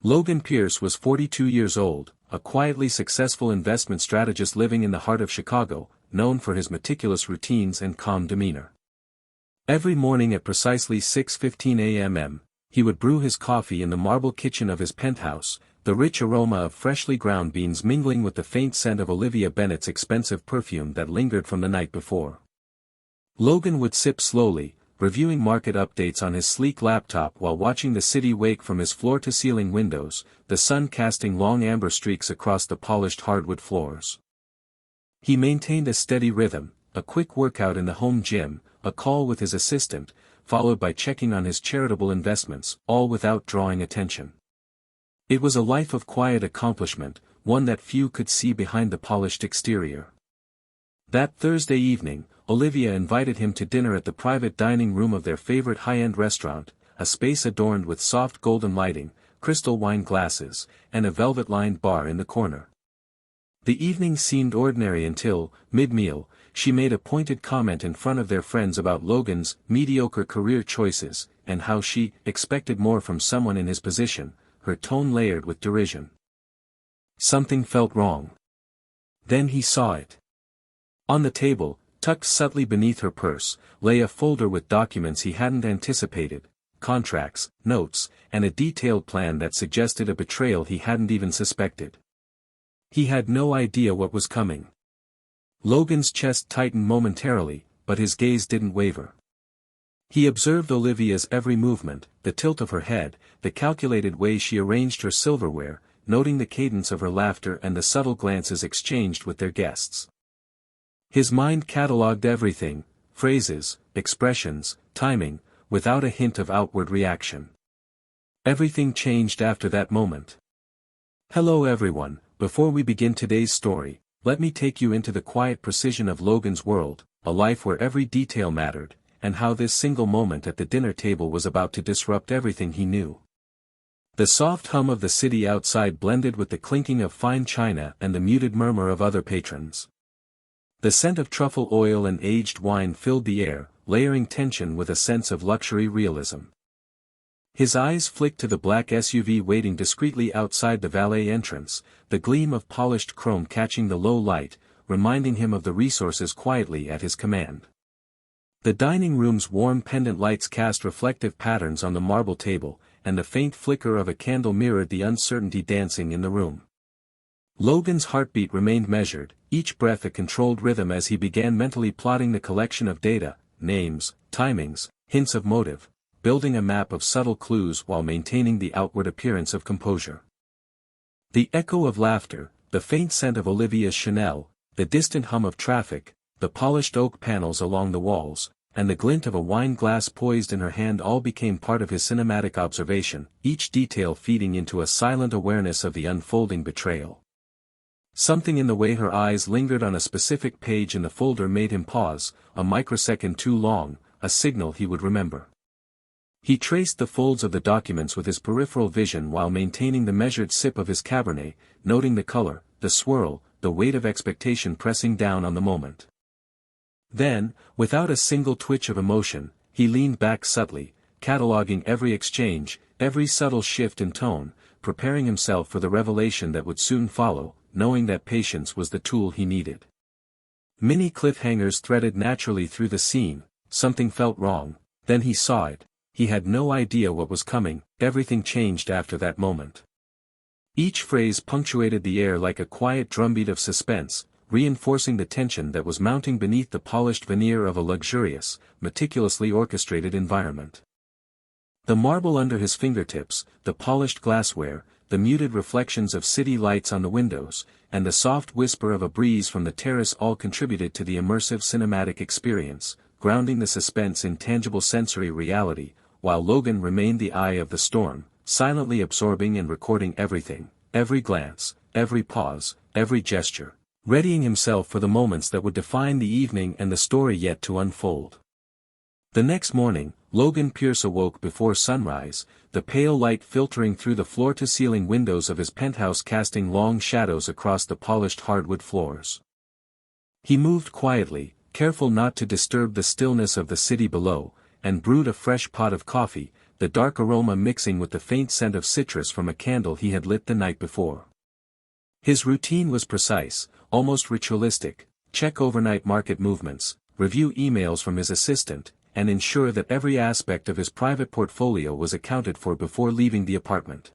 Logan Pierce was 42 years old, a quietly successful investment strategist living in the heart of Chicago, known for his meticulous routines and calm demeanor. Every morning at precisely 6:15 a.m., he would brew his coffee in the marble kitchen of his penthouse, the rich aroma of freshly ground beans mingling with the faint scent of Olivia Bennet's expensive perfume that lingered from the night before. Logan would sip slowly, reviewing market updates on his sleek laptop while watching the city wake from his floor-to-ceiling windows, the sun casting long amber streaks across the polished hardwood floors. He maintained a steady rhythm, a quick workout in the home gym, a call with his assistant, followed by checking on his charitable investments, all without drawing attention. It was a life of quiet accomplishment, one that few could see behind the polished exterior. That Thursday evening, Olivia invited him to dinner at the private dining room of their favorite high-end restaurant, a space adorned with soft golden lighting, crystal wine glasses, and a velvet-lined bar in the corner. The evening seemed ordinary until, mid-meal, she made a pointed comment in front of their friends about Logan's mediocre career choices, and how she expected more from someone in his position, her tone layered with derision. Something felt wrong. Then he saw it. On the table, tucked subtly beneath her purse, lay a folder with documents he hadn't anticipated, contracts, notes, and a detailed plan that suggested a betrayal he hadn't even suspected. He had no idea what was coming. Logan's chest tightened momentarily, but his gaze didn't waver. He observed Olivia's every movement, the tilt of her head, the calculated way she arranged her silverware, noting the cadence of her laughter and the subtle glances exchanged with their guests. His mind catalogued everything, phrases, expressions, timing, without a hint of outward reaction. Everything changed after that moment. Hello everyone, before we begin today's story, let me take you into the quiet precision of Logan's world, a life where every detail mattered, and how this single moment at the dinner table was about to disrupt everything he knew. The soft hum of the city outside blended with the clinking of fine china and the muted murmur of other patrons. The scent of truffle oil and aged wine filled the air, layering tension with a sense of luxury realism. His eyes flicked to the black SUV waiting discreetly outside the valet entrance, the gleam of polished chrome catching the low light, reminding him of the resources quietly at his command. The dining room's warm pendant lights cast reflective patterns on the marble table, and the faint flicker of a candle mirrored the uncertainty dancing in the room. Logan's heartbeat remained measured, each breath a controlled rhythm as he began mentally plotting the collection of data, names, timings, hints of motive, building a map of subtle clues while maintaining the outward appearance of composure. The echo of laughter, the faint scent of Olivia's Chanel, the distant hum of traffic, the polished oak panels along the walls, and the glint of a wine glass poised in her hand all became part of his cinematic observation, each detail feeding into a silent awareness of the unfolding betrayal. Something in the way her eyes lingered on a specific page in the folder made him pause, a microsecond too long, a signal he would remember. He traced the folds of the documents with his peripheral vision while maintaining the measured sip of his Cabernet, noting the color, the swirl, the weight of expectation pressing down on the moment. Then, without a single twitch of emotion, he leaned back subtly, cataloging every exchange, every subtle shift in tone, preparing himself for the revelation that would soon follow, knowing that patience was the tool he needed. Many cliffhangers threaded naturally through the scene, something felt wrong, then he saw it, he had no idea what was coming, everything changed after that moment. Each phrase punctuated the air like a quiet drumbeat of suspense, reinforcing the tension that was mounting beneath the polished veneer of a luxurious, meticulously orchestrated environment. The marble under his fingertips, the polished glassware, the muted reflections of city lights on the windows, and the soft whisper of a breeze from the terrace all contributed to the immersive cinematic experience, grounding the suspense in tangible sensory reality, while Logan remained the eye of the storm, silently absorbing and recording everything, every glance, every pause, every gesture, readying himself for the moments that would define the evening and the story yet to unfold. The next morning, Logan Pierce awoke before sunrise, the pale light filtering through the floor-to-ceiling windows of his penthouse casting long shadows across the polished hardwood floors. He moved quietly, careful not to disturb the stillness of the city below, and brewed a fresh pot of coffee, the dark aroma mixing with the faint scent of citrus from a candle he had lit the night before. His routine was precise, almost ritualistic: check overnight market movements, review emails from his assistant, and ensure that every aspect of his private portfolio was accounted for before leaving the apartment.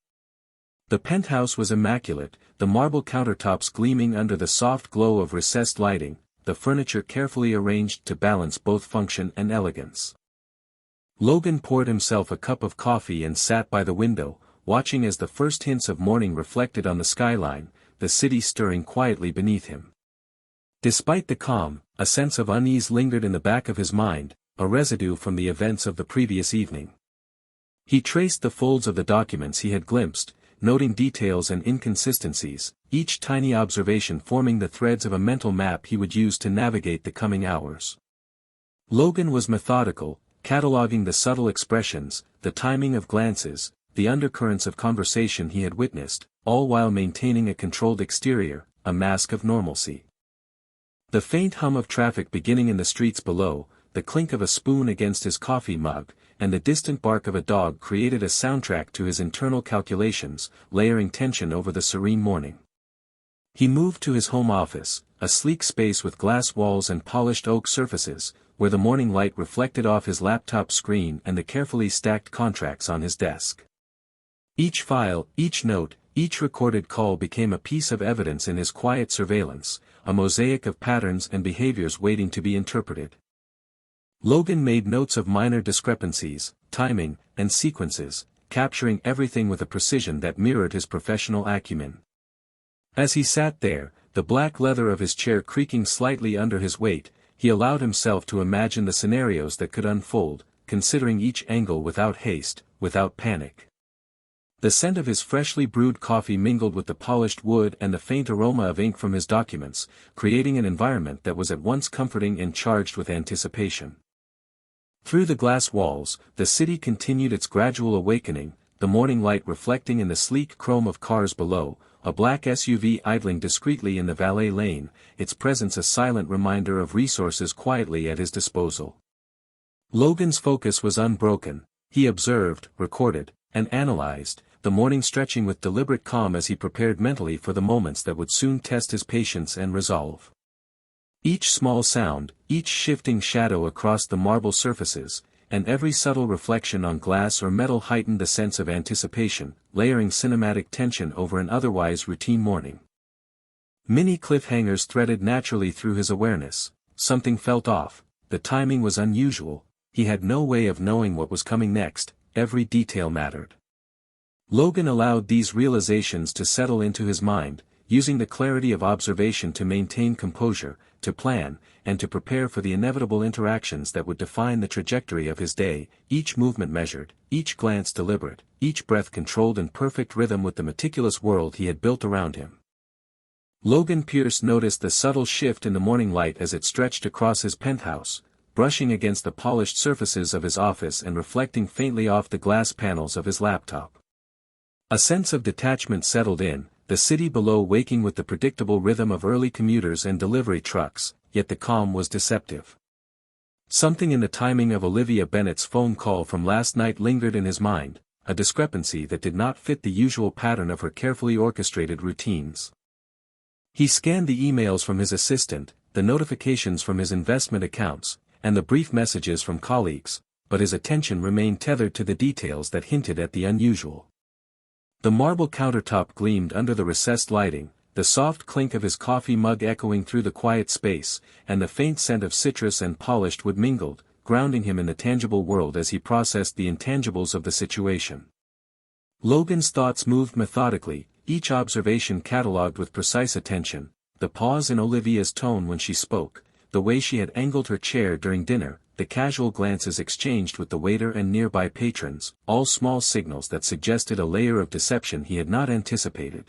The penthouse was immaculate, the marble countertops gleaming under the soft glow of recessed lighting, the furniture carefully arranged to balance both function and elegance. Logan poured himself a cup of coffee and sat by the window, watching as the first hints of morning reflected on the skyline, the city stirring quietly beneath him. Despite the calm, a sense of unease lingered in the back of his mind, a residue from the events of the previous evening. He traced the folds of the documents he had glimpsed, noting details and inconsistencies, each tiny observation forming the threads of a mental map he would use to navigate the coming hours. Logan was methodical, cataloging the subtle expressions, the timing of glances, the undercurrents of conversation he had witnessed, all while maintaining a controlled exterior, a mask of normalcy. The faint hum of traffic beginning in the streets below, the clink of a spoon against his coffee mug, and the distant bark of a dog created a soundtrack to his internal calculations, layering tension over the serene morning. He moved to his home office, a sleek space with glass walls and polished oak surfaces, where the morning light reflected off his laptop screen and the carefully stacked contracts on his desk. Each file, each note, each recorded call became a piece of evidence in his quiet surveillance, a mosaic of patterns and behaviors waiting to be interpreted. Logan made notes of minor discrepancies, timing, and sequences, capturing everything with a precision that mirrored his professional acumen. As he sat there, the black leather of his chair creaking slightly under his weight, he allowed himself to imagine the scenarios that could unfold, considering each angle without haste, without panic. The scent of his freshly brewed coffee mingled with the polished wood and the faint aroma of ink from his documents, creating an environment that was at once comforting and charged with anticipation. Through the glass walls, the city continued its gradual awakening, the morning light reflecting in the sleek chrome of cars below, a black SUV idling discreetly in the valet lane, its presence a silent reminder of resources quietly at his disposal. Logan's focus was unbroken. He observed, recorded, and analyzed, the morning stretching with deliberate calm as he prepared mentally for the moments that would soon test his patience and resolve. Each small sound, each shifting shadow across the marble surfaces, and every subtle reflection on glass or metal heightened the sense of anticipation, layering cinematic tension over an otherwise routine morning. Many cliffhangers threaded naturally through his awareness. Something felt off, the timing was unusual, he had no way of knowing what was coming next, every detail mattered. Logan allowed these realizations to settle into his mind, using the clarity of observation to maintain composure, to plan, and to prepare for the inevitable interactions that would define the trajectory of his day, each movement measured, each glance deliberate, each breath controlled in perfect rhythm with the meticulous world he had built around him. Logan Pierce noticed the subtle shift in the morning light as it stretched across his penthouse, brushing against the polished surfaces of his office and reflecting faintly off the glass panels of his laptop. A sense of detachment settled in, the city below waking with the predictable rhythm of early commuters and delivery trucks, yet the calm was deceptive. Something in the timing of Olivia Bennett's phone call from last night lingered in his mind, a discrepancy that did not fit the usual pattern of her carefully orchestrated routines. He scanned the emails from his assistant, the notifications from his investment accounts, and the brief messages from colleagues, but his attention remained tethered to the details that hinted at the unusual. The marble countertop gleamed under the recessed lighting, the soft clink of his coffee mug echoing through the quiet space, and the faint scent of citrus and polished wood mingled, grounding him in the tangible world as he processed the intangibles of the situation. Logan's thoughts moved methodically, each observation catalogued with precise attention, the pause in Olivia's tone when she spoke, the way she had angled her chair during dinner, the casual glances exchanged with the waiter and nearby patrons, all small signals that suggested a layer of deception he had not anticipated.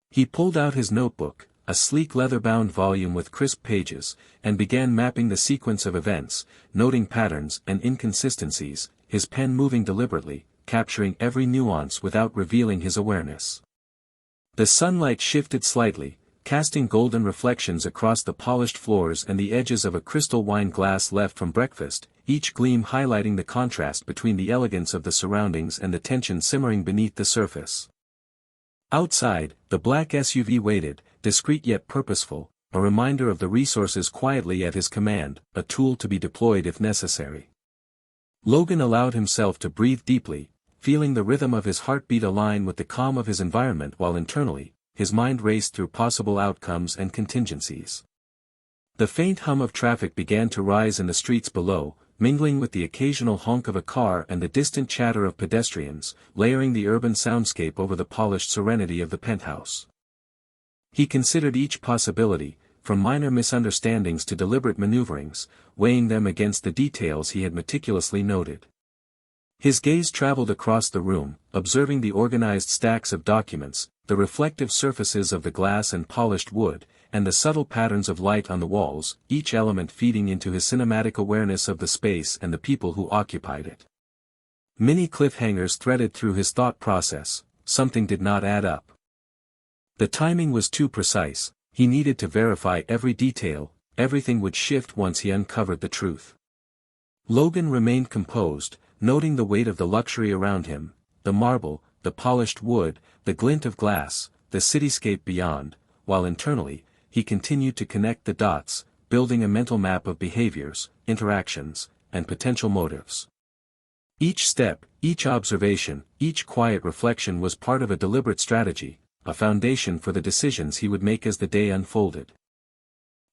He pulled out his notebook, a sleek leather-bound volume with crisp pages, and began mapping the sequence of events, noting patterns and inconsistencies, his pen moving deliberately, capturing every nuance without revealing his awareness. The sunlight shifted slightly, casting golden reflections across the polished floors and the edges of a crystal wine glass left from breakfast, each gleam highlighting the contrast between the elegance of the surroundings and the tension simmering beneath the surface. Outside, the black SUV waited, discreet yet purposeful, a reminder of the resources quietly at his command, a tool to be deployed if necessary. Logan allowed himself to breathe deeply, feeling the rhythm of his heartbeat align with the calm of his environment while internally, his mind raced through possible outcomes and contingencies. The faint hum of traffic began to rise in the streets below, mingling with the occasional honk of a car and the distant chatter of pedestrians, layering the urban soundscape over the polished serenity of the penthouse. He considered each possibility, from minor misunderstandings to deliberate maneuverings, weighing them against the details he had meticulously noted. His gaze traveled across the room, observing the organized stacks of documents, the reflective surfaces of the glass and polished wood, and the subtle patterns of light on the walls, each element feeding into his cinematic awareness of the space and the people who occupied it. Many cliffhangers threaded through his thought process. Something did not add up. The timing was too precise. He needed to verify every detail. Everything would shift once he uncovered the truth. Logan remained composed, noting the weight of the luxury around him, the marble, the polished wood, the glint of glass, the cityscape beyond, while internally, he continued to connect the dots, building a mental map of behaviors, interactions, and potential motives. Each step, each observation, each quiet reflection was part of a deliberate strategy, a foundation for the decisions he would make as the day unfolded.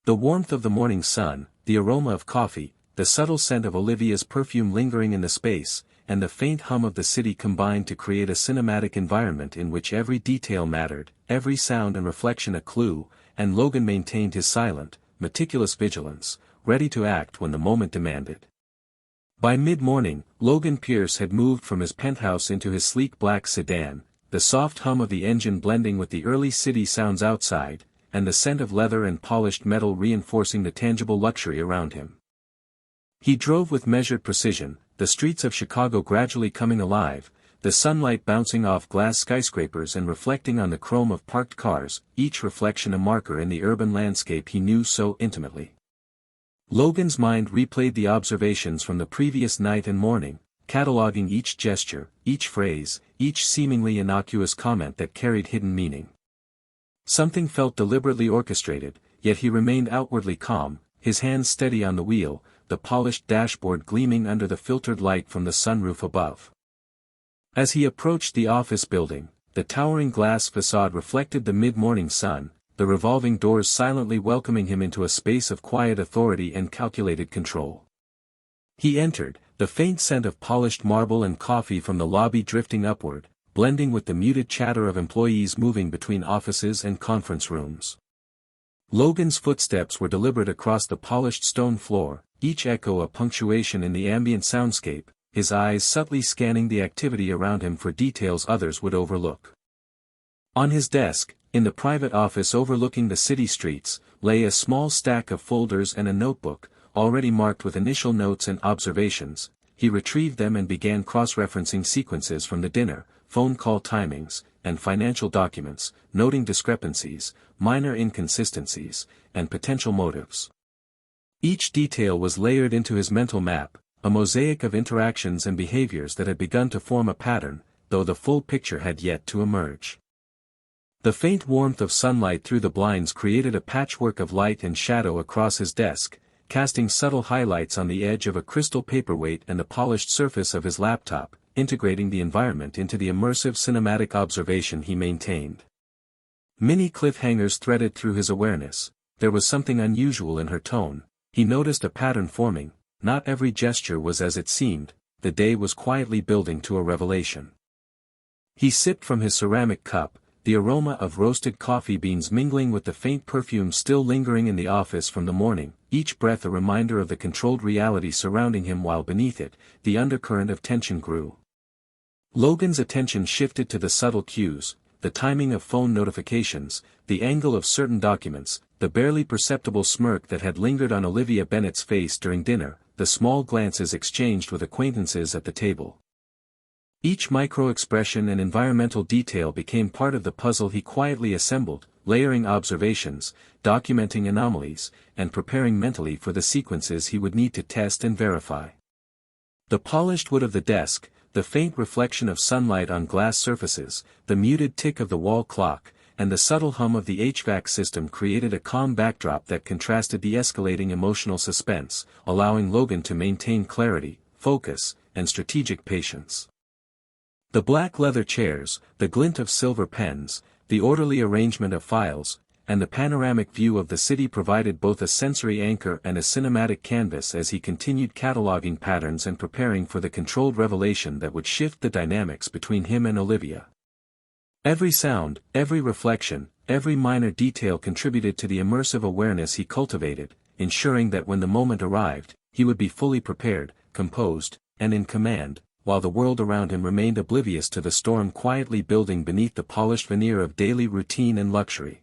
The warmth of the morning sun, the aroma of coffee, the subtle scent of Olivia's perfume lingering in the space, and the faint hum of the city combined to create a cinematic environment in which every detail mattered, every sound and reflection a clue, and Logan maintained his silent, meticulous vigilance, ready to act when the moment demanded. By mid-morning, Logan Pierce had moved from his penthouse into his sleek black sedan, the soft hum of the engine blending with the early city sounds outside, and the scent of leather and polished metal reinforcing the tangible luxury around him. He drove with measured precision, the streets of Chicago gradually coming alive, the sunlight bouncing off glass skyscrapers and reflecting on the chrome of parked cars, each reflection a marker in the urban landscape he knew so intimately. Logan's mind replayed the observations from the previous night and morning, cataloging each gesture, each phrase, each seemingly innocuous comment that carried hidden meaning. Something felt deliberately orchestrated, yet he remained outwardly calm, his hands steady on the wheel, the polished dashboard gleaming under the filtered light from the sunroof above. As he approached the office building, the towering glass facade reflected the mid-morning sun, the revolving doors silently welcoming him into a space of quiet authority and calculated control. He entered, the faint scent of polished marble and coffee from the lobby drifting upward, blending with the muted chatter of employees moving between offices and conference rooms. Logan's footsteps were deliberate across the polished stone floor, each echo a punctuation in the ambient soundscape, his eyes subtly scanning the activity around him for details others would overlook. On his desk, in the private office overlooking the city streets, lay a small stack of folders and a notebook, already marked with initial notes and observations. He retrieved them and began cross-referencing sequences from the dinner, phone call timings, and financial documents, noting discrepancies, minor inconsistencies, and potential motives. Each detail was layered into his mental map, a mosaic of interactions and behaviors that had begun to form a pattern, though the full picture had yet to emerge. The faint warmth of sunlight through the blinds created a patchwork of light and shadow across his desk, casting subtle highlights on the edge of a crystal paperweight and the polished surface of his laptop, integrating the environment into the immersive cinematic observation he maintained. Many cliffhangers threaded through his awareness. There was something unusual in her tone. He noticed a pattern forming. Not every gesture was as it seemed. The day was quietly building to a revelation. He sipped from his ceramic cup, the aroma of roasted coffee beans mingling with the faint perfume still lingering in the office from the morning, each breath a reminder of the controlled reality surrounding him while beneath it, the undercurrent of tension grew. Logan's attention shifted to the subtle cues, the timing of phone notifications, the angle of certain documents, the barely perceptible smirk that had lingered on Olivia Bennett's face during dinner, the small glances exchanged with acquaintances at the table. Each micro-expression and environmental detail became part of the puzzle he quietly assembled, layering observations, documenting anomalies, and preparing mentally for the sequences he would need to test and verify. The polished wood of the desk, the faint reflection of sunlight on glass surfaces, the muted tick of the wall clock, and the subtle hum of the HVAC system created a calm backdrop that contrasted the escalating emotional suspense, allowing Logan to maintain clarity, focus, and strategic patience. The black leather chairs, the glint of silver pens, the orderly arrangement of files, and the panoramic view of the city provided both a sensory anchor and a cinematic canvas as he continued cataloging patterns and preparing for the controlled revelation that would shift the dynamics between him and Olivia. Every sound, every reflection, every minor detail contributed to the immersive awareness he cultivated, ensuring that when the moment arrived, he would be fully prepared, composed, and in command, while the world around him remained oblivious to the storm quietly building beneath the polished veneer of daily routine and luxury.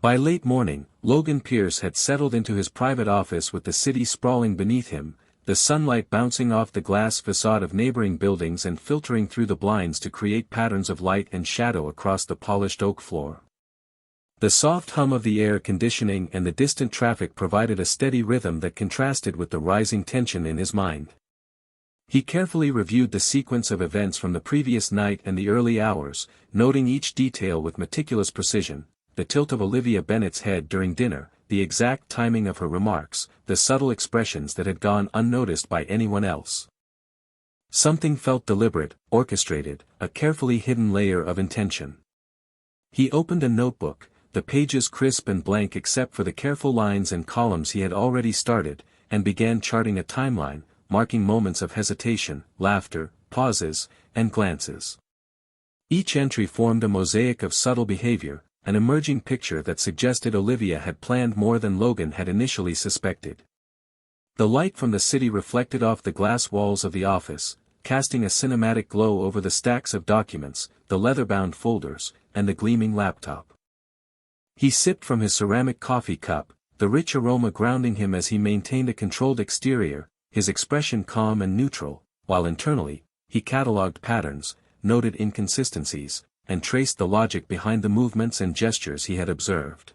By late morning, Logan Pierce had settled into his private office with the city sprawling beneath him, the sunlight bouncing off the glass facade of neighboring buildings and filtering through the blinds to create patterns of light and shadow across the polished oak floor. The soft hum of the air conditioning and the distant traffic provided a steady rhythm that contrasted with the rising tension in his mind. He carefully reviewed the sequence of events from the previous night and the early hours, noting each detail with meticulous precision: the tilt of Olivia Bennett's head during dinner, the exact timing of her remarks, the subtle expressions that had gone unnoticed by anyone else. Something felt deliberate, orchestrated, a carefully hidden layer of intention. He opened a notebook, the pages crisp and blank except for the careful lines and columns he had already started, and began charting a timeline, marking moments of hesitation, laughter, pauses, and glances. Each entry formed a mosaic of subtle behavior, an emerging picture that suggested Olivia had planned more than Logan had initially suspected. The light from the city reflected off the glass walls of the office, casting a cinematic glow over the stacks of documents, the leather-bound folders, and the gleaming laptop. He sipped from his ceramic coffee cup, the rich aroma grounding him as he maintained a controlled exterior, his expression calm and neutral, while internally, he catalogued patterns, noted inconsistencies, and traced the logic behind the movements and gestures he had observed.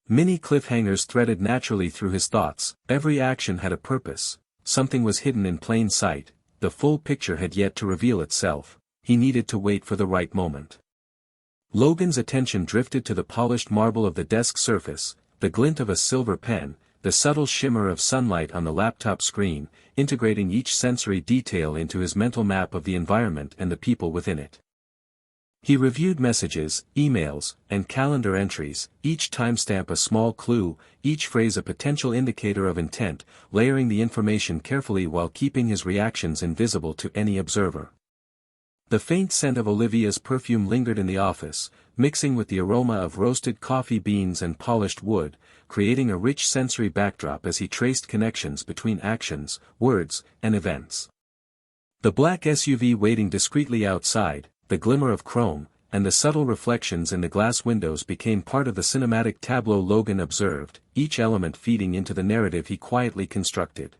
Many cliffhangers threaded naturally through his thoughts, every action had a purpose, something was hidden in plain sight, the full picture had yet to reveal itself, he needed to wait for the right moment. Logan's attention drifted to the polished marble of the desk surface, the glint of a silver pen, the subtle shimmer of sunlight on the laptop screen, integrating each sensory detail into his mental map of the environment and the people within it. He reviewed messages, emails, and calendar entries, each timestamp a small clue, each phrase a potential indicator of intent, layering the information carefully while keeping his reactions invisible to any observer. The faint scent of Olivia's perfume lingered in the office, mixing with the aroma of roasted coffee beans and polished wood, creating a rich sensory backdrop as he traced connections between actions, words, and events. The black SUV waiting discreetly outside, the glimmer of chrome, and the subtle reflections in the glass windows became part of the cinematic tableau Logan observed, each element feeding into the narrative he quietly constructed.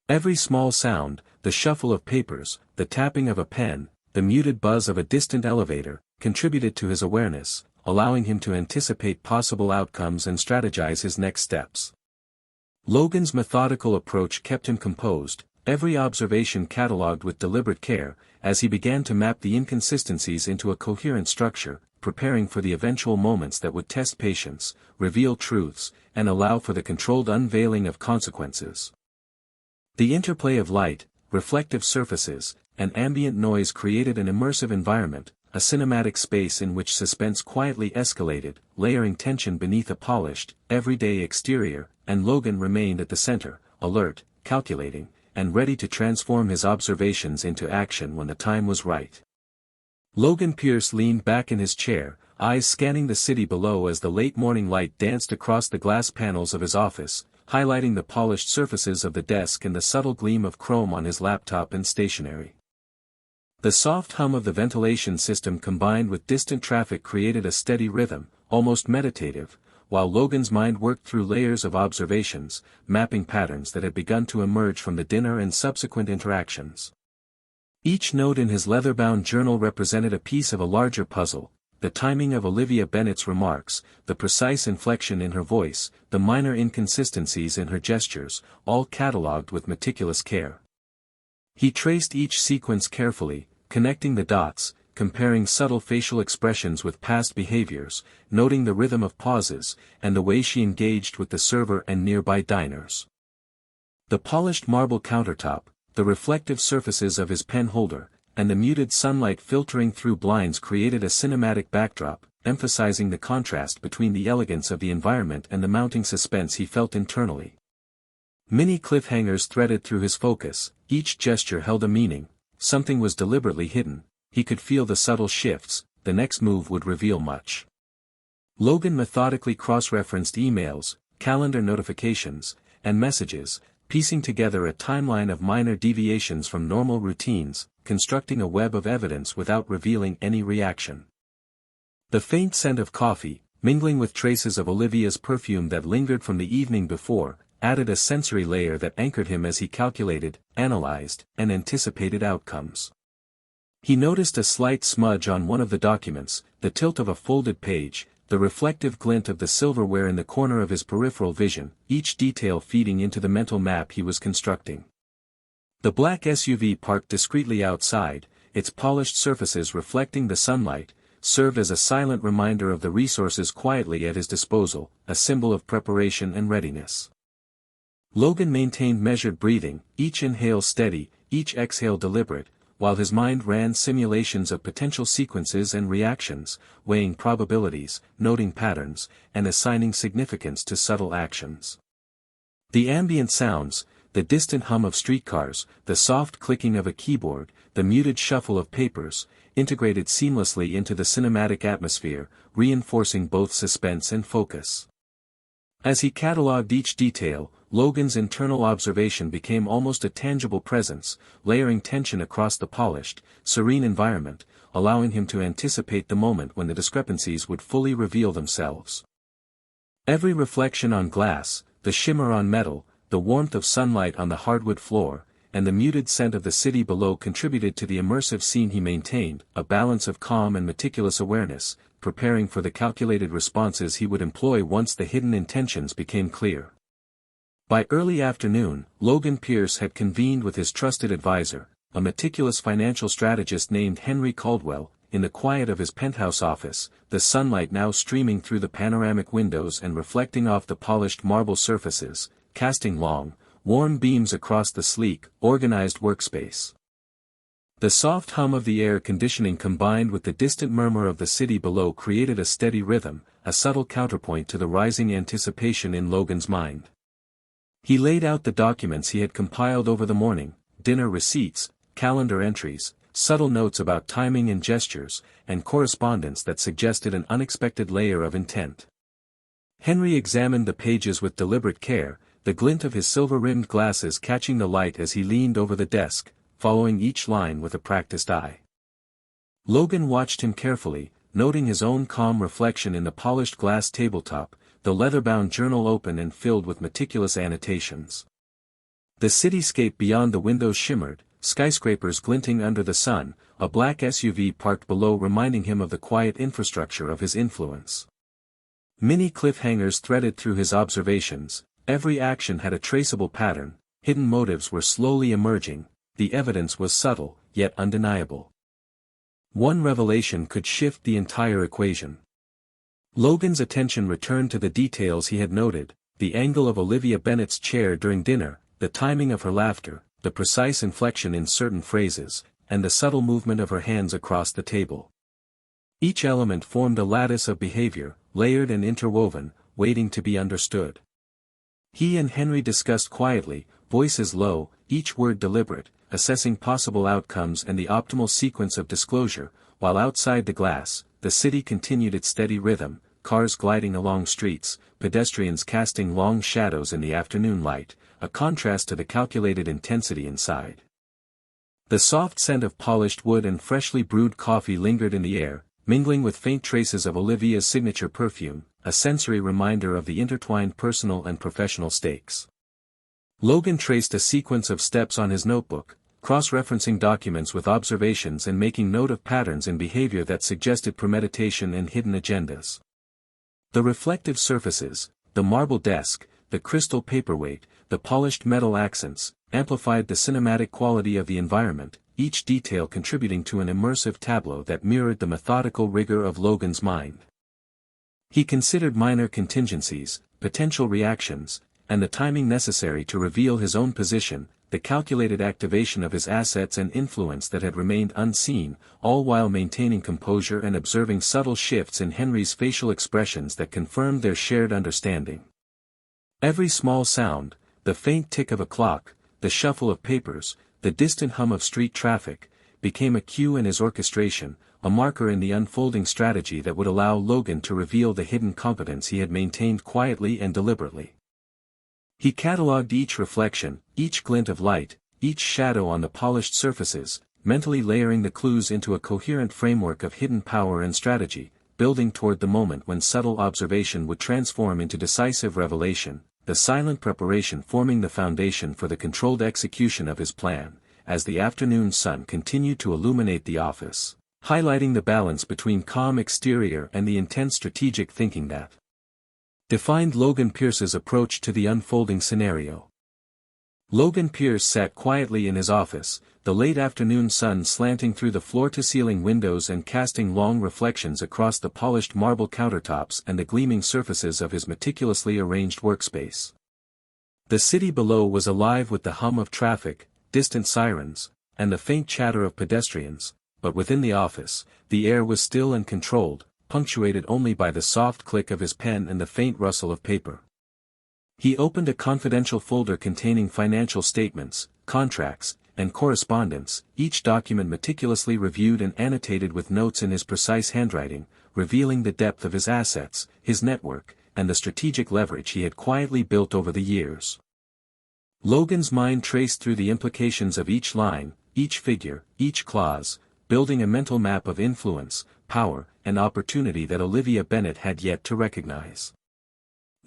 Every small sound, the shuffle of papers, the tapping of a pen, the muted buzz of a distant elevator, contributed to his awareness, allowing him to anticipate possible outcomes and strategize his next steps. Logan's methodical approach kept him composed, every observation catalogued with deliberate care, as he began to map the inconsistencies into a coherent structure, preparing for the eventual moments that would test patience, reveal truths, and allow for the controlled unveiling of consequences. The interplay of light, reflective surfaces, and ambient noise created an immersive environment, a cinematic space in which suspense quietly escalated, layering tension beneath a polished, everyday exterior, and Logan remained at the center, alert, calculating, and ready to transform his observations into action when the time was right. Logan Pierce leaned back in his chair, eyes scanning the city below as the late morning light danced across the glass panels of his office, highlighting the polished surfaces of the desk and the subtle gleam of chrome on his laptop and stationery. The soft hum of the ventilation system combined with distant traffic created a steady rhythm, almost meditative, while Logan's mind worked through layers of observations, mapping patterns that had begun to emerge from the dinner and subsequent interactions. Each note in his leather-bound journal represented a piece of a larger puzzle, the timing of Olivia Bennet's remarks, the precise inflection in her voice, the minor inconsistencies in her gestures, all catalogued with meticulous care. He traced each sequence carefully, connecting the dots, comparing subtle facial expressions with past behaviors, noting the rhythm of pauses, and the way she engaged with the server and nearby diners. The polished marble countertop, the reflective surfaces of his pen holder, and the muted sunlight filtering through blinds created a cinematic backdrop, emphasizing the contrast between the elegance of the environment and the mounting suspense he felt internally. Many cliffhangers threaded through his focus, each gesture held a meaning, something was deliberately hidden, he could feel the subtle shifts, the next move would reveal much. Logan methodically cross-referenced emails, calendar notifications, and messages, piecing together a timeline of minor deviations from normal routines, constructing a web of evidence without revealing any reaction. The faint scent of coffee, mingling with traces of Olivia's perfume that lingered from the evening before, added a sensory layer that anchored him as he calculated, analyzed, and anticipated outcomes. He noticed a slight smudge on one of the documents, the tilt of a folded page, the reflective glint of the silverware in the corner of his peripheral vision, each detail feeding into the mental map he was constructing. The black SUV parked discreetly outside, its polished surfaces reflecting the sunlight, served as a silent reminder of the resources quietly at his disposal, a symbol of preparation and readiness. Logan maintained measured breathing, each inhale steady, each exhale deliberate, while his mind ran simulations of potential sequences and reactions, weighing probabilities, noting patterns, and assigning significance to subtle actions. The ambient sounds, the distant hum of streetcars, the soft clicking of a keyboard, the muted shuffle of papers, integrated seamlessly into the cinematic atmosphere, reinforcing both suspense and focus. As he catalogued each detail, Logan's internal observation became almost a tangible presence, layering tension across the polished, serene environment, allowing him to anticipate the moment when the discrepancies would fully reveal themselves. Every reflection on glass, the shimmer on metal, the warmth of sunlight on the hardwood floor, and the muted scent of the city below contributed to the immersive scene he maintained, a balance of calm and meticulous awareness, preparing for the calculated responses he would employ once the hidden intentions became clear. By early afternoon, Logan Pierce had convened with his trusted advisor, a meticulous financial strategist named Henry Caldwell, in the quiet of his penthouse office, the sunlight now streaming through the panoramic windows and reflecting off the polished marble surfaces, casting long, warm beams across the sleek, organized workspace. The soft hum of the air conditioning combined with the distant murmur of the city below created a steady rhythm, a subtle counterpoint to the rising anticipation in Logan's mind. He laid out the documents he had compiled over the morning, dinner receipts, calendar entries, subtle notes about timing and gestures, and correspondence that suggested an unexpected layer of intent. Henry examined the pages with deliberate care, the glint of his silver-rimmed glasses catching the light as he leaned over the desk, following each line with a practiced eye. Logan watched him carefully, noting his own calm reflection in the polished glass tabletop, the leather-bound journal open and filled with meticulous annotations. The cityscape beyond the windows shimmered, skyscrapers glinting under the sun, a black SUV parked below reminding him of the quiet infrastructure of his influence. Many cliffhangers threaded through his observations, every action had a traceable pattern, hidden motives were slowly emerging, the evidence was subtle, yet undeniable. One revelation could shift the entire equation. Logan's attention returned to the details he had noted, the angle of Olivia Bennet's chair during dinner, the timing of her laughter, the precise inflection in certain phrases, and the subtle movement of her hands across the table. Each element formed a lattice of behavior, layered and interwoven, waiting to be understood. He and Henry discussed quietly, voices low, each word deliberate, assessing possible outcomes and the optimal sequence of disclosure, while outside the glass, the city continued its steady rhythm, cars gliding along streets, pedestrians casting long shadows in the afternoon light, a contrast to the calculated intensity inside. The soft scent of polished wood and freshly brewed coffee lingered in the air, mingling with faint traces of Olivia's signature perfume, a sensory reminder of the intertwined personal and professional stakes. Logan traced a sequence of steps on his notebook, cross-referencing documents with observations and making note of patterns in behavior that suggested premeditation and hidden agendas. The reflective surfaces, the marble desk, the crystal paperweight, the polished metal accents, amplified the cinematic quality of the environment, each detail contributing to an immersive tableau that mirrored the methodical rigor of Logan's mind. He considered minor contingencies, potential reactions, and the timing necessary to reveal his own position, the calculated activation of his assets and influence that had remained unseen, all while maintaining composure and observing subtle shifts in Henry's facial expressions that confirmed their shared understanding. Every small sound, the faint tick of a clock, the shuffle of papers, the distant hum of street traffic, became a cue in his orchestration, a marker in the unfolding strategy that would allow Logan to reveal the hidden competence he had maintained quietly and deliberately. He catalogued each reflection, each glint of light, each shadow on the polished surfaces, mentally layering the clues into a coherent framework of hidden power and strategy, building toward the moment when subtle observation would transform into decisive revelation, the silent preparation forming the foundation for the controlled execution of his plan, as the afternoon sun continued to illuminate the office, highlighting the balance between calm exterior and the intense strategic thinking that defined Logan Pierce's approach to the unfolding scenario. Logan Pierce sat quietly in his office, the late afternoon sun slanting through the floor-to-ceiling windows and casting long reflections across the polished marble countertops and the gleaming surfaces of his meticulously arranged workspace. The city below was alive with the hum of traffic, distant sirens, and the faint chatter of pedestrians, but within the office, the air was still and controlled, punctuated only by the soft click of his pen and the faint rustle of paper. He opened a confidential folder containing financial statements, contracts, and correspondence, each document meticulously reviewed and annotated with notes in his precise handwriting, revealing the depth of his assets, his network, and the strategic leverage he had quietly built over the years. Logan's mind traced through the implications of each line, each figure, each clause, building a mental map of influence, power, and opportunity that Olivia Bennet had yet to recognize.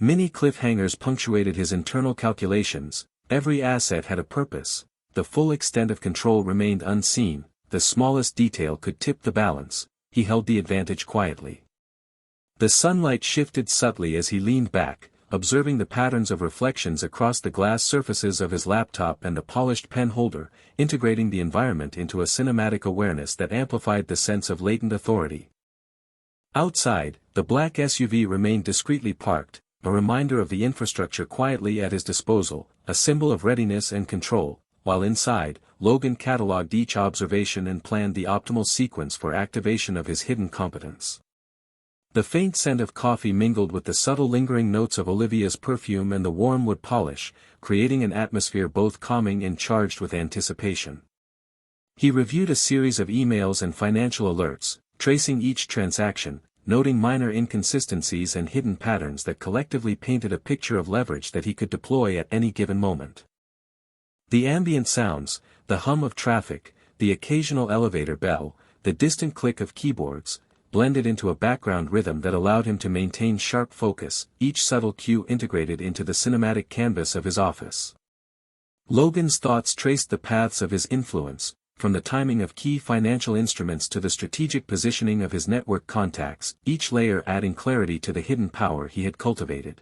Many cliffhangers punctuated his internal calculations, every asset had a purpose, the full extent of control remained unseen, the smallest detail could tip the balance, he held the advantage quietly. The sunlight shifted subtly as he leaned back, observing the patterns of reflections across the glass surfaces of his laptop and the polished pen holder, integrating the environment into a cinematic awareness that amplified the sense of latent authority. Outside, the black SUV remained discreetly parked, a reminder of the infrastructure quietly at his disposal, a symbol of readiness and control, while inside, Logan catalogued each observation and planned the optimal sequence for activation of his hidden competence. The faint scent of coffee mingled with the subtle lingering notes of Olivia's perfume and the warm wood polish, creating an atmosphere both calming and charged with anticipation. He reviewed a series of emails and financial alerts, tracing each transaction, noting minor inconsistencies and hidden patterns that collectively painted a picture of leverage that he could deploy at any given moment. The ambient sounds, the hum of traffic, the occasional elevator bell, the distant click of keyboards, blended into a background rhythm that allowed him to maintain sharp focus, each subtle cue integrated into the cinematic canvas of his office. Logan's thoughts traced the paths of his influence, from the timing of key financial instruments to the strategic positioning of his network contacts, each layer adding clarity to the hidden power he had cultivated.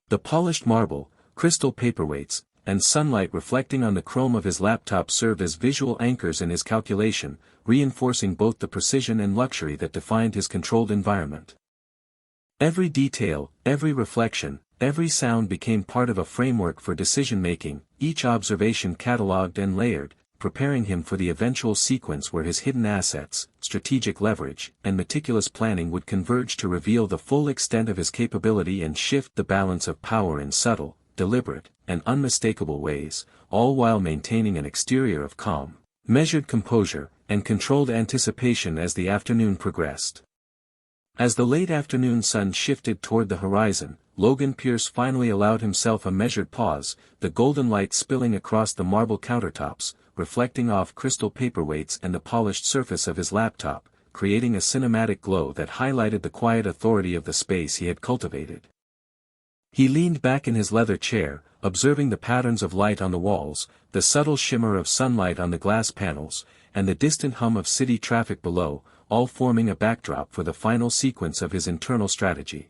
The polished marble, crystal paperweights, and sunlight reflecting on the chrome of his laptop served as visual anchors in his calculation, reinforcing both the precision and luxury that defined his controlled environment. Every detail, every reflection, every sound became part of a framework for decision-making, each observation catalogued and layered, preparing him for the eventual sequence where his hidden assets, strategic leverage, and meticulous planning would converge to reveal the full extent of his capability and shift the balance of power in subtle, deliberate, and unmistakable ways, all while maintaining an exterior of calm, measured composure, and controlled anticipation as the afternoon progressed. As the late afternoon sun shifted toward the horizon, Logan Pierce finally allowed himself a measured pause, the golden light spilling across the marble countertops, reflecting off crystal paperweights and the polished surface of his laptop, creating a cinematic glow that highlighted the quiet authority of the space he had cultivated. He leaned back in his leather chair, observing the patterns of light on the walls, the subtle shimmer of sunlight on the glass panels, and the distant hum of city traffic below, all forming a backdrop for the final sequence of his internal strategy.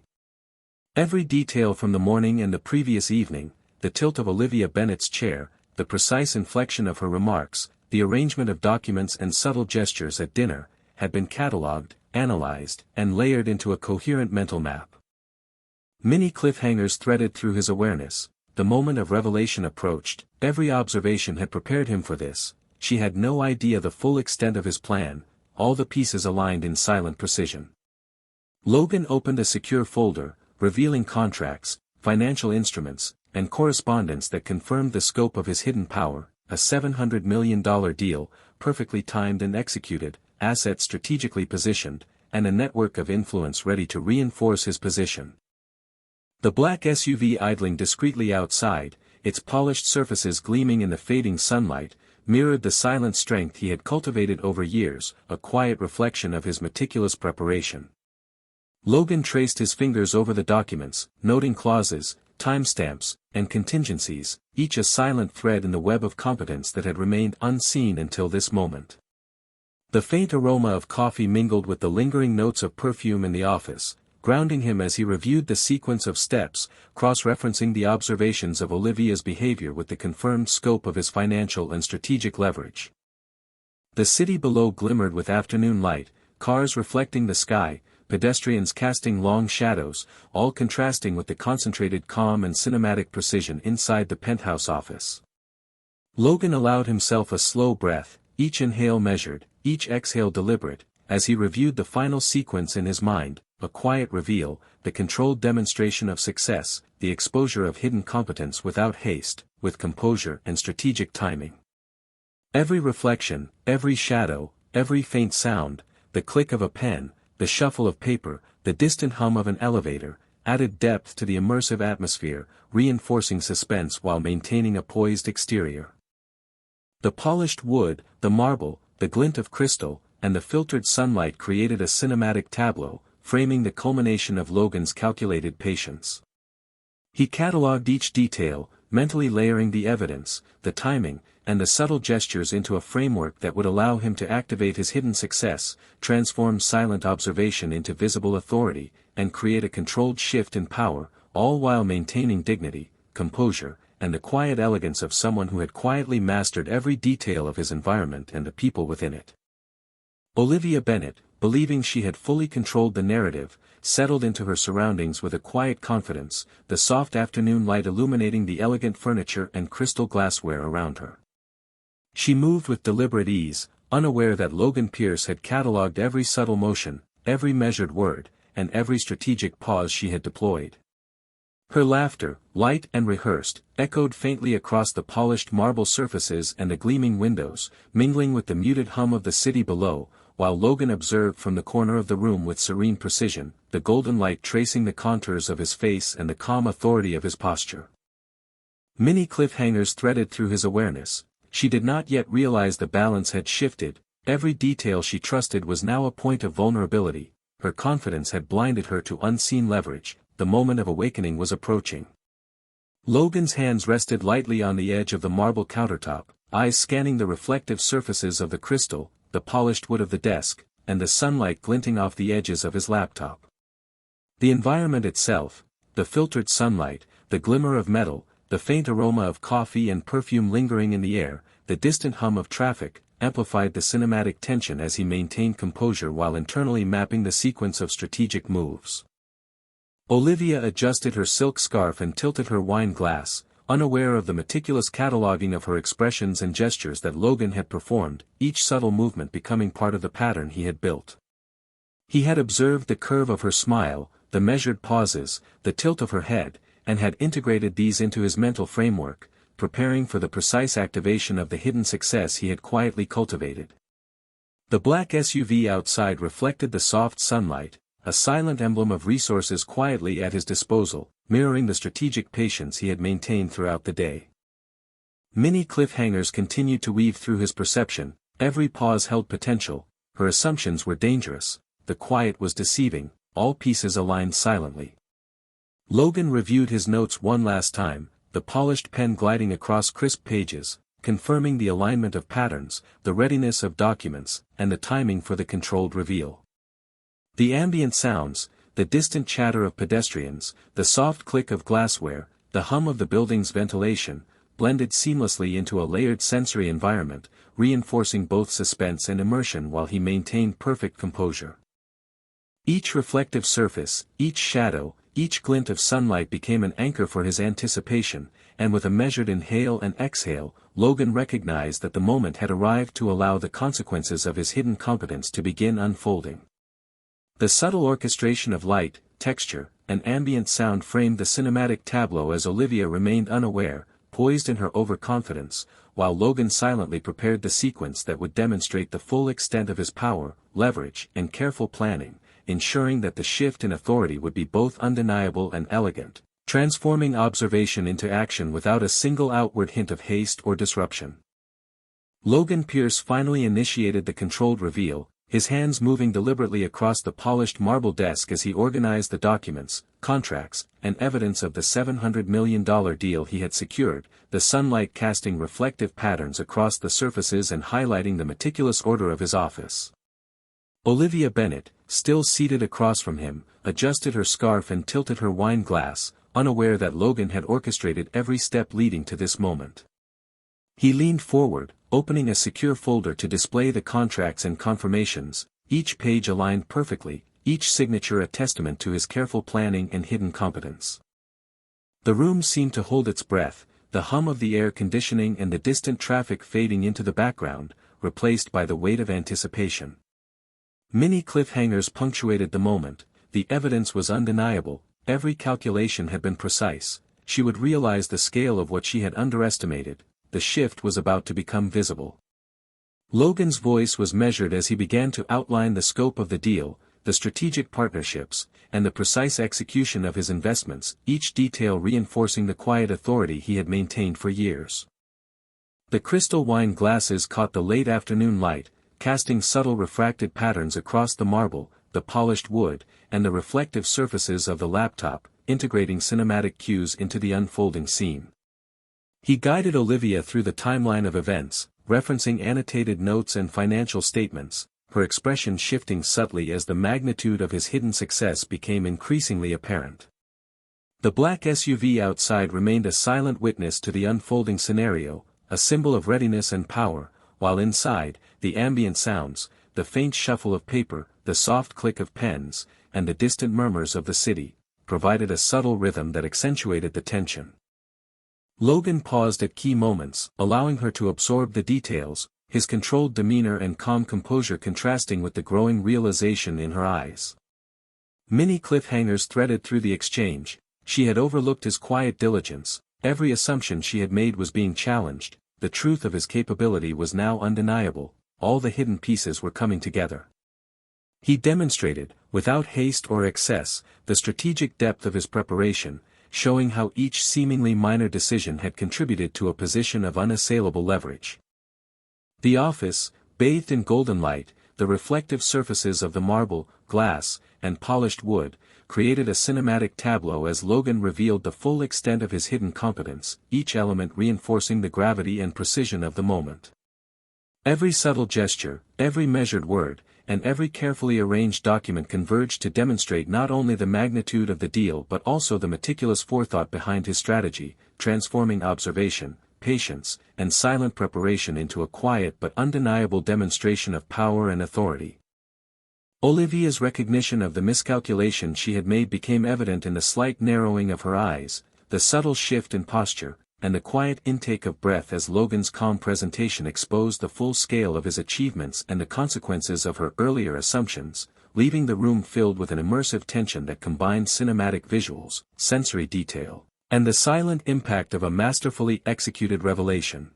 Every detail from the morning and the previous evening, the tilt of Olivia Bennet's chair, the precise inflection of her remarks, the arrangement of documents and subtle gestures at dinner, had been catalogued, analyzed, and layered into a coherent mental map. Many cliffhangers threaded through his awareness. The moment of revelation approached. Every observation had prepared him for this. She had no idea the full extent of his plan, all the pieces aligned in silent precision. Logan opened a secure folder, revealing contracts, financial instruments, and correspondence that confirmed the scope of his hidden power, a $700 million deal, perfectly timed and executed, assets strategically positioned, and a network of influence ready to reinforce his position. The black SUV idling discreetly outside, its polished surfaces gleaming in the fading sunlight, mirrored the silent strength he had cultivated over years, a quiet reflection of his meticulous preparation. Logan traced his fingers over the documents, noting clauses, timestamps, and contingencies, each a silent thread in the web of competence that had remained unseen until this moment. The faint aroma of coffee mingled with the lingering notes of perfume in the office, grounding him as he reviewed the sequence of steps, cross-referencing the observations of Olivia's behavior with the confirmed scope of his financial and strategic leverage. The city below glimmered with afternoon light, cars reflecting the sky, pedestrians casting long shadows, all contrasting with the concentrated calm and cinematic precision inside the penthouse office. Logan allowed himself a slow breath, each inhale measured, each exhale deliberate, as he reviewed the final sequence in his mind. A quiet reveal, the controlled demonstration of success, the exposure of hidden competence without haste, with composure and strategic timing. Every reflection, every shadow, every faint sound, the click of a pen, the shuffle of paper, the distant hum of an elevator, added depth to the immersive atmosphere, reinforcing suspense while maintaining a poised exterior. The polished wood, the marble, the glint of crystal, and the filtered sunlight created a cinematic tableau, framing the culmination of Logan's calculated patience. He catalogued each detail, mentally layering the evidence, the timing, and the subtle gestures into a framework that would allow him to activate his hidden success, transform silent observation into visible authority, and create a controlled shift in power, all while maintaining dignity, composure, and the quiet elegance of someone who had quietly mastered every detail of his environment and the people within it. Olivia Bennet, believing she had fully controlled the narrative, settled into her surroundings with a quiet confidence, the soft afternoon light illuminating the elegant furniture and crystal glassware around her. She moved with deliberate ease, unaware that Logan Pierce had catalogued every subtle motion, every measured word, and every strategic pause she had deployed. Her laughter, light and rehearsed, echoed faintly across the polished marble surfaces and the gleaming windows, mingling with the muted hum of the city below, while Logan observed from the corner of the room with serene precision, the golden light tracing the contours of his face and the calm authority of his posture. Many cliffhangers threaded through his awareness. She did not yet realize the balance had shifted. Every detail she trusted was now a point of vulnerability. Her confidence had blinded her to unseen leverage. The moment of awakening was approaching. Logan's hands rested lightly on the edge of the marble countertop, eyes scanning the reflective surfaces of the crystal, the polished wood of the desk, and the sunlight glinting off the edges of his laptop. The environment itself, the filtered sunlight, the glimmer of metal, the faint aroma of coffee and perfume lingering in the air, the distant hum of traffic, amplified the cinematic tension as he maintained composure while internally mapping the sequence of strategic moves. Olivia adjusted her silk scarf and tilted her wine glass, unaware of the meticulous cataloging of her expressions and gestures that Logan had performed, each subtle movement becoming part of the pattern he had built. He had observed the curve of her smile, the measured pauses, the tilt of her head, and had integrated these into his mental framework, preparing for the precise activation of the hidden success he had quietly cultivated. The black SUV outside reflected the soft sunlight, a silent emblem of resources quietly at his disposal, mirroring the strategic patience he had maintained throughout the day. Many cliffhangers continued to weave through his perception, every pause held potential, her assumptions were dangerous, the quiet was deceiving, all pieces aligned silently. Logan reviewed his notes one last time, the polished pen gliding across crisp pages, confirming the alignment of patterns, the readiness of documents, and the timing for the controlled reveal. The ambient sounds, the distant chatter of pedestrians, the soft click of glassware, the hum of the building's ventilation, blended seamlessly into a layered sensory environment, reinforcing both suspense and immersion while he maintained perfect composure. Each reflective surface, each shadow, each glint of sunlight became an anchor for his anticipation, and with a measured inhale and exhale, Logan recognized that the moment had arrived to allow the consequences of his hidden competence to begin unfolding. The subtle orchestration of light, texture, and ambient sound framed the cinematic tableau as Olivia remained unaware, poised in her overconfidence, while Logan silently prepared the sequence that would demonstrate the full extent of his power, leverage, and careful planning, ensuring that the shift in authority would be both undeniable and elegant, transforming observation into action without a single outward hint of haste or disruption. Logan Pierce finally initiated the controlled reveal, his hands moving deliberately across the polished marble desk as he organized the documents, contracts, and evidence of the $700 million deal he had secured, the sunlight casting reflective patterns across the surfaces and highlighting the meticulous order of his office. Olivia Bennett, still seated across from him, adjusted her scarf and tilted her wine glass, unaware that Logan had orchestrated every step leading to this moment. He leaned forward, opening a secure folder to display the contracts and confirmations, each page aligned perfectly, each signature a testament to his careful planning and hidden competence. The room seemed to hold its breath, the hum of the air conditioning and the distant traffic fading into the background, replaced by the weight of anticipation. Many cliffhangers punctuated the moment, the evidence was undeniable, every calculation had been precise, she would realize the scale of what she had underestimated, the shift was about to become visible. Logan's voice was measured as he began to outline the scope of the deal, the strategic partnerships, and the precise execution of his investments, each detail reinforcing the quiet authority he had maintained for years. The crystal wine glasses caught the late afternoon light, casting subtle refracted patterns across the marble, the polished wood, and the reflective surfaces of the laptop, integrating cinematic cues into the unfolding scene. He guided Olivia through the timeline of events, referencing annotated notes and financial statements, her expression shifting subtly as the magnitude of his hidden success became increasingly apparent. The black SUV outside remained a silent witness to the unfolding scenario, a symbol of readiness and power, while inside, the ambient sounds, the faint shuffle of paper, the soft click of pens, and the distant murmurs of the city, provided a subtle rhythm that accentuated the tension. Logan paused at key moments, allowing her to absorb the details, his controlled demeanor and calm composure contrasting with the growing realization in her eyes. Many cliffhangers threaded through the exchange, she had overlooked his quiet diligence, every assumption she had made was being challenged, the truth of his capability was now undeniable, all the hidden pieces were coming together. He demonstrated, without haste or excess, the strategic depth of his preparation, showing how each seemingly minor decision had contributed to a position of unassailable leverage. The office, bathed in golden light, the reflective surfaces of the marble, glass, and polished wood, created a cinematic tableau as Logan revealed the full extent of his hidden competence, each element reinforcing the gravity and precision of the moment. Every subtle gesture, every measured word, and every carefully arranged document converged to demonstrate not only the magnitude of the deal but also the meticulous forethought behind his strategy, transforming observation, patience, and silent preparation into a quiet but undeniable demonstration of power and authority. Olivia's recognition of the miscalculation she had made became evident in the slight narrowing of her eyes, the subtle shift in posture, and the quiet intake of breath as Logan's calm presentation exposed the full scale of his achievements and the consequences of her earlier assumptions, leaving the room filled with an immersive tension that combined cinematic visuals, sensory detail, and the silent impact of a masterfully executed revelation.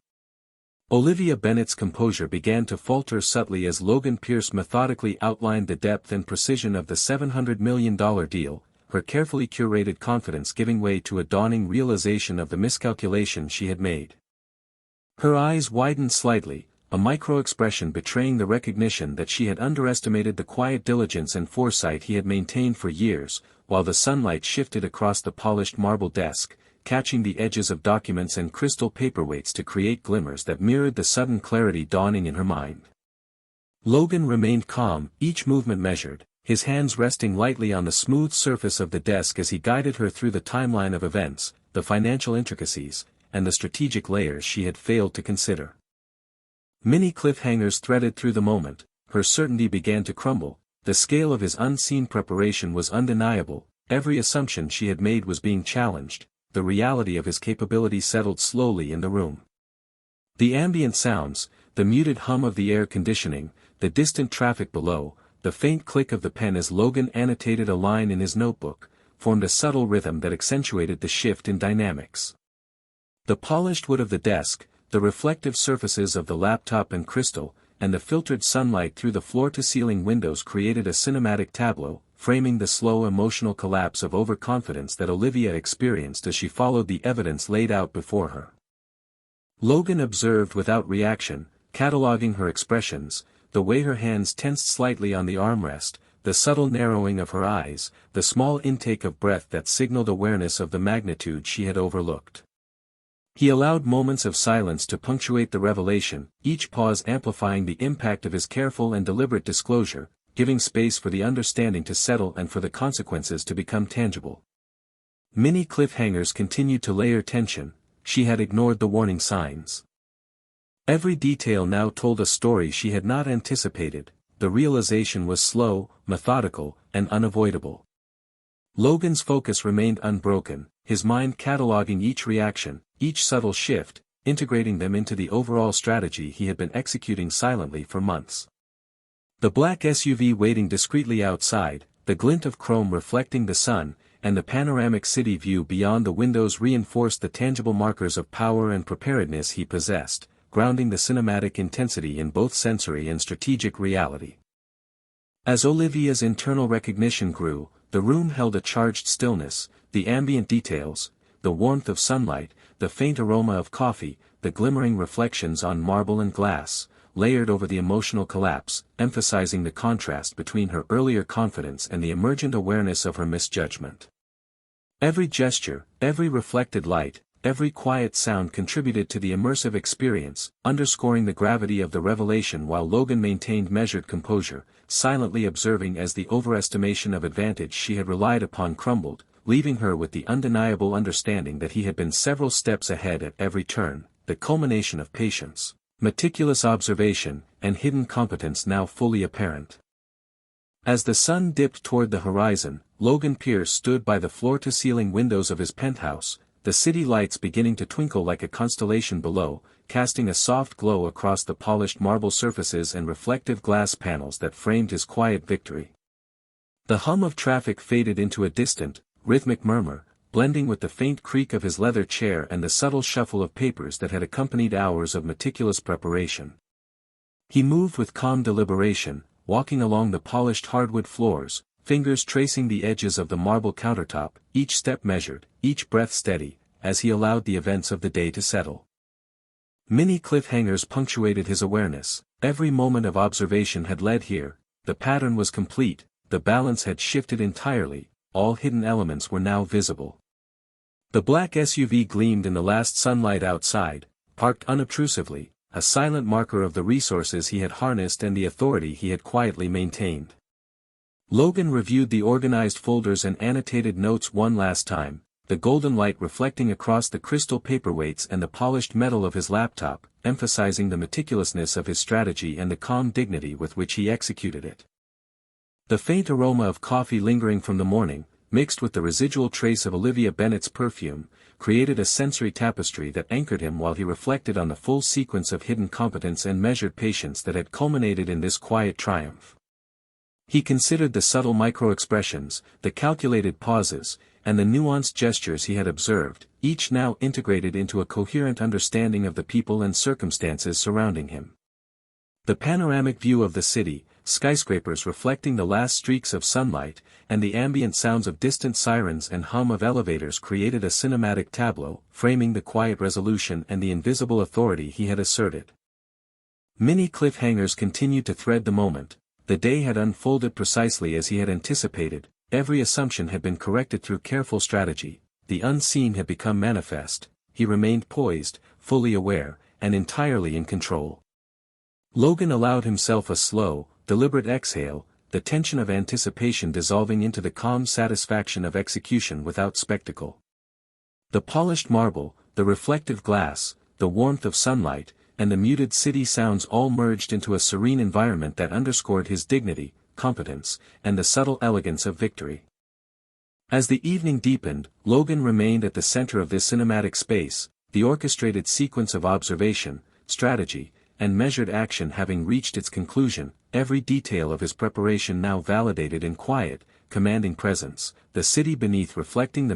Olivia Bennett's composure began to falter subtly as Logan Pierce methodically outlined the depth and precision of the $700 million deal, her carefully curated confidence giving way to a dawning realization of the miscalculation she had made. Her eyes widened slightly, a micro-expression betraying the recognition that she had underestimated the quiet diligence and foresight he had maintained for years, while the sunlight shifted across the polished marble desk, catching the edges of documents and crystal paperweights to create glimmers that mirrored the sudden clarity dawning in her mind. Logan remained calm, each movement measured, his hands resting lightly on the smooth surface of the desk as he guided her through the timeline of events, the financial intricacies, and the strategic layers she had failed to consider. Many cliffhangers threaded through the moment, her certainty began to crumble, the scale of his unseen preparation was undeniable, every assumption she had made was being challenged, the reality of his capability settled slowly in the room. The ambient sounds, the muted hum of the air conditioning, the distant traffic below, the faint click of the pen as Logan annotated a line in his notebook, formed a subtle rhythm that accentuated the shift in dynamics. The polished wood of the desk, the reflective surfaces of the laptop and crystal, and the filtered sunlight through the floor-to-ceiling windows created a cinematic tableau, framing the slow emotional collapse of overconfidence that Olivia experienced as she followed the evidence laid out before her. Logan observed without reaction, cataloging her expressions, the way her hands tensed slightly on the armrest, the subtle narrowing of her eyes, the small intake of breath that signaled awareness of the magnitude she had overlooked. He allowed moments of silence to punctuate the revelation, each pause amplifying the impact of his careful and deliberate disclosure, giving space for the understanding to settle and for the consequences to become tangible. Many cliffhangers continued to layer tension, she had ignored the warning signs. Every detail now told a story she had not anticipated, the realization was slow, methodical, and unavoidable. Logan's focus remained unbroken, his mind cataloging each reaction, each subtle shift, integrating them into the overall strategy he had been executing silently for months. The black SUV waiting discreetly outside, the glint of chrome reflecting the sun, and the panoramic city view beyond the windows reinforced the tangible markers of power and preparedness he possessed, grounding the cinematic intensity in both sensory and strategic reality. As Olivia's internal recognition grew, the room held a charged stillness, the ambient details, the warmth of sunlight, the faint aroma of coffee, the glimmering reflections on marble and glass, layered over the emotional collapse, emphasizing the contrast between her earlier confidence and the emergent awareness of her misjudgment. Every gesture, every reflected light, every quiet sound contributed to the immersive experience, underscoring the gravity of the revelation while Logan maintained measured composure, silently observing as the overestimation of advantage she had relied upon crumbled, leaving her with the undeniable understanding that he had been several steps ahead at every turn, the culmination of patience, meticulous observation, and hidden competence now fully apparent. As the sun dipped toward the horizon, Logan Pierce stood by the floor-to-ceiling windows of his penthouse, the city lights beginning to twinkle like a constellation below, casting a soft glow across the polished marble surfaces and reflective glass panels that framed his quiet victory. The hum of traffic faded into a distant, rhythmic murmur, blending with the faint creak of his leather chair and the subtle shuffle of papers that had accompanied hours of meticulous preparation. He moved with calm deliberation, walking along the polished hardwood floors, fingers tracing the edges of the marble countertop, each step measured, each breath steady, as he allowed the events of the day to settle. Many cliffhangers punctuated his awareness, every moment of observation had led here, the pattern was complete, the balance had shifted entirely, all hidden elements were now visible. The black SUV gleamed in the last sunlight outside, parked unobtrusively, a silent marker of the resources he had harnessed and the authority he had quietly maintained. Logan reviewed the organized folders and annotated notes one last time, the golden light reflecting across the crystal paperweights and the polished metal of his laptop, emphasizing the meticulousness of his strategy and the calm dignity with which he executed it. The faint aroma of coffee lingering from the morning, mixed with the residual trace of Olivia Bennet's perfume, created a sensory tapestry that anchored him while he reflected on the full sequence of hidden competence and measured patience that had culminated in this quiet triumph. He considered the subtle micro-expressions, the calculated pauses, and the nuanced gestures he had observed, each now integrated into a coherent understanding of the people and circumstances surrounding him. The panoramic view of the city, skyscrapers reflecting the last streaks of sunlight, and the ambient sounds of distant sirens and hum of elevators created a cinematic tableau, framing the quiet resolution and the invisible authority he had asserted. Many cliffhangers continued to thread the moment. The day had unfolded precisely as he had anticipated, every assumption had been corrected through careful strategy, the unseen had become manifest, he remained poised, fully aware, and entirely in control. Logan allowed himself a slow, deliberate exhale, the tension of anticipation dissolving into the calm satisfaction of execution without spectacle. The polished marble, the reflective glass, the warmth of sunlight, and the muted city sounds all merged into a serene environment that underscored his dignity, competence, and the subtle elegance of victory. As the evening deepened, Logan remained at the center of this cinematic space, the orchestrated sequence of observation, strategy, and measured action having reached its conclusion, every detail of his preparation now validated in quiet, commanding presence, the city beneath reflecting the